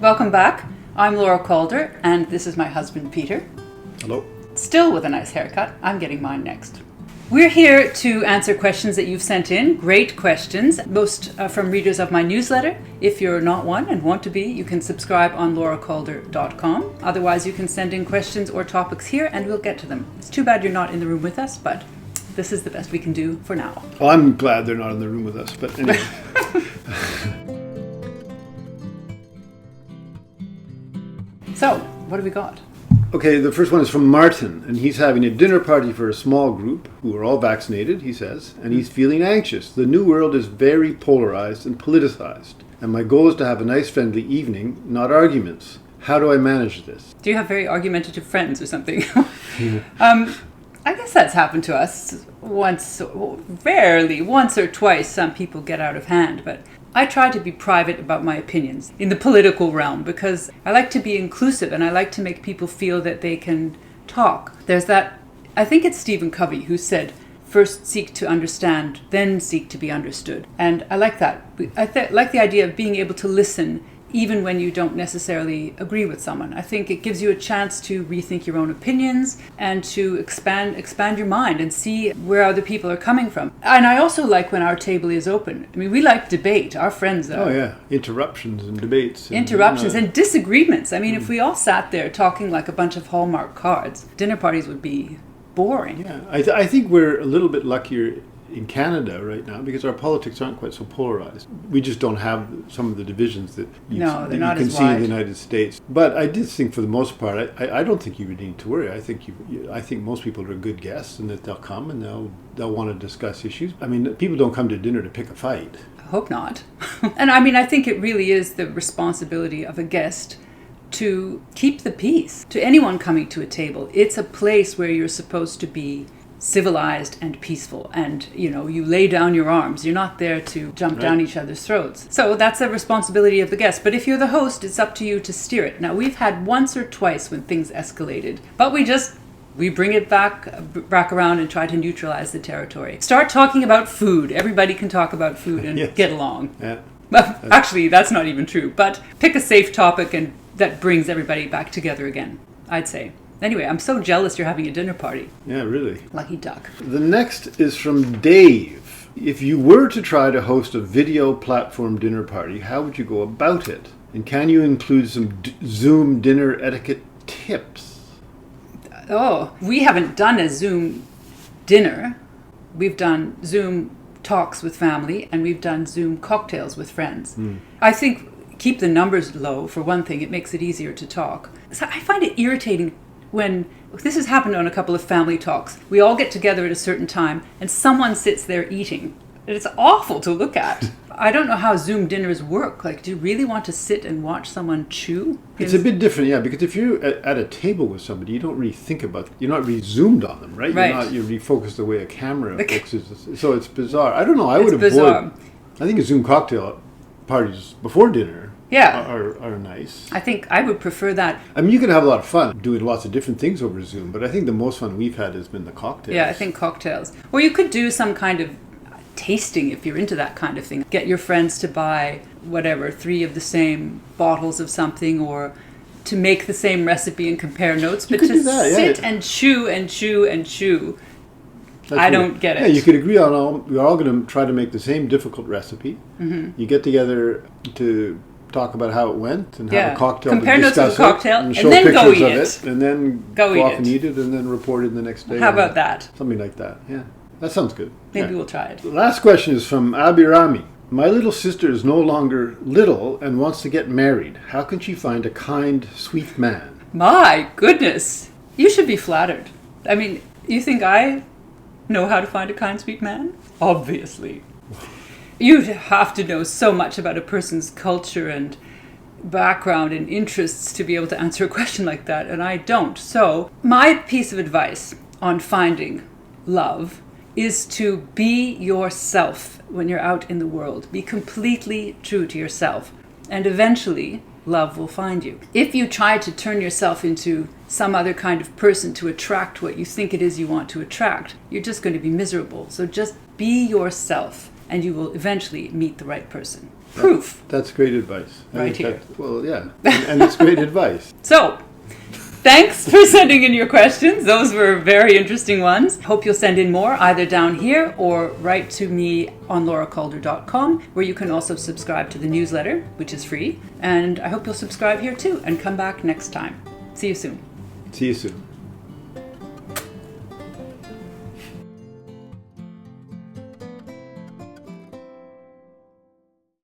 Welcome back. I'm Laura Calder, and this is my husband, Peter. Hello. Still with a nice haircut. I'm getting mine next. We're here to answer questions that you've sent in. Great questions, most from readers of my newsletter. If you're not one and want to be, you can subscribe on lauracalder.com. Otherwise, you can send in questions or topics here and we'll get to them. It's too bad you're not in the room with us, but this is the best we can do for now. Well, I'm glad they're not in the room with us, but anyway. So, what have we got? Okay, the first one is from Martin, and he's having a dinner party for a small group who are all vaccinated, he says, and he's feeling anxious. The new world is very polarized and politicized, and my goal is to have a nice friendly evening, not arguments. How do I manage this? Do you have very argumentative friends or something? I guess that's happened to us once or twice. Some people get out of hand, but I try to be private about my opinions in the political realm because I like to be inclusive and I like to make people feel that they can talk. There's that, I think it's Stephen Covey who said, first seek to understand, then seek to be understood. And I like that. I like the idea of being able to listen even when you don't necessarily agree with someone. I think it gives you a chance to rethink your own opinions and to expand your mind and see where other people are coming from. And I also like when our table is open. I mean, we like debate. Our friends are. Oh yeah, interruptions and debates. And disagreements. I mean, if we all sat there talking like a bunch of Hallmark cards, dinner parties would be boring. Yeah, I think we're a little bit luckier in Canada right now because our politics aren't quite so polarized. We just don't have some of the divisions that you can see in the United States. But I did think for the most part, I don't think you would need to worry. I think most people are good guests and that they'll come and they'll want to discuss issues. I mean, people don't come to dinner to pick a fight. I hope not. And I mean, I think it really is the responsibility of a guest to keep the peace. To anyone coming to a table, it's a place where you're supposed to be civilized and peaceful, and you lay down your arms. You're not there to jump down each other's throats. So that's a responsibility of the guest. But if you're the host, it's up to you to steer it. Now, we've had once or twice when things escalated, but we bring it back around and try to neutralize the territory. Start talking about food. Everybody can talk about food and get along. Yeah. Well, actually, that's not even true. But pick a safe topic and that brings everybody back together again, I'd say. Anyway, I'm so jealous you're having a dinner party. Yeah, really. Lucky duck. The next is from Dave. If you were to try to host a video platform dinner party, how would you go about it? And can you include some Zoom dinner etiquette tips? Oh, we haven't done a Zoom dinner. We've done Zoom talks with family and we've done Zoom cocktails with friends. I think keep the numbers low, for one thing. It makes it easier to talk. So I find it irritating when this has happened on a couple of family talks. We all get together at a certain time and someone sits there eating. It's awful to look at. I don't know how Zoom dinners work. Like, do you really want to sit and watch someone chew? It's a bit different, yeah, because if you're at a table with somebody, you don't really think about, you're not really zoomed on them, right? You're really focused the way a camera focuses. So it's bizarre. I don't know, I would avoid, I think a Zoom cocktail parties before dinner are nice. I think I would prefer that. I mean, you can have a lot of fun doing lots of different things over Zoom, but I think the most fun we've had has been the cocktails. Yeah, I think cocktails. Or you could do some kind of tasting if you're into that kind of thing. Get your friends to buy 3 of the same bottles of something, or to make the same recipe and compare notes, but to sit and chew and chew and chew. I don't get it. Yeah, you could agree on we're all going to try to make the same difficult recipe. Mm-hmm. You get together to talk about how it went and have a cocktail compare to notes with a cocktail and show then pictures go eat of it. And then go off and eat it and then report it the next day. How about that? Something like that, yeah. That sounds good. Maybe we'll try it. The last question is from Abirami. My little sister is no longer little and wants to get married. How can she find a kind, sweet man? My goodness. You should be flattered. I mean, you think I know how to find a kind, sweet man? Obviously. You have to know so much about a person's culture and background and interests to be able to answer a question like that, and I don't. So, my piece of advice on finding love is to be yourself when you're out in the world. Be completely true to yourself, and eventually love will find you. If you try to turn yourself into some other kind of person to attract what you think it is you want to attract, you're just going to be miserable. So just be yourself and you will eventually meet the right person. proof. That's great advice. Right here. Well, yeah. And it's great advice. So, thanks for sending in your questions. Those were very interesting ones. Hope you'll send in more either down here or write to me on lauracalder.com, where you can also subscribe to the newsletter, which is free. And I hope you'll subscribe here too and come back next time. See you soon. See you soon.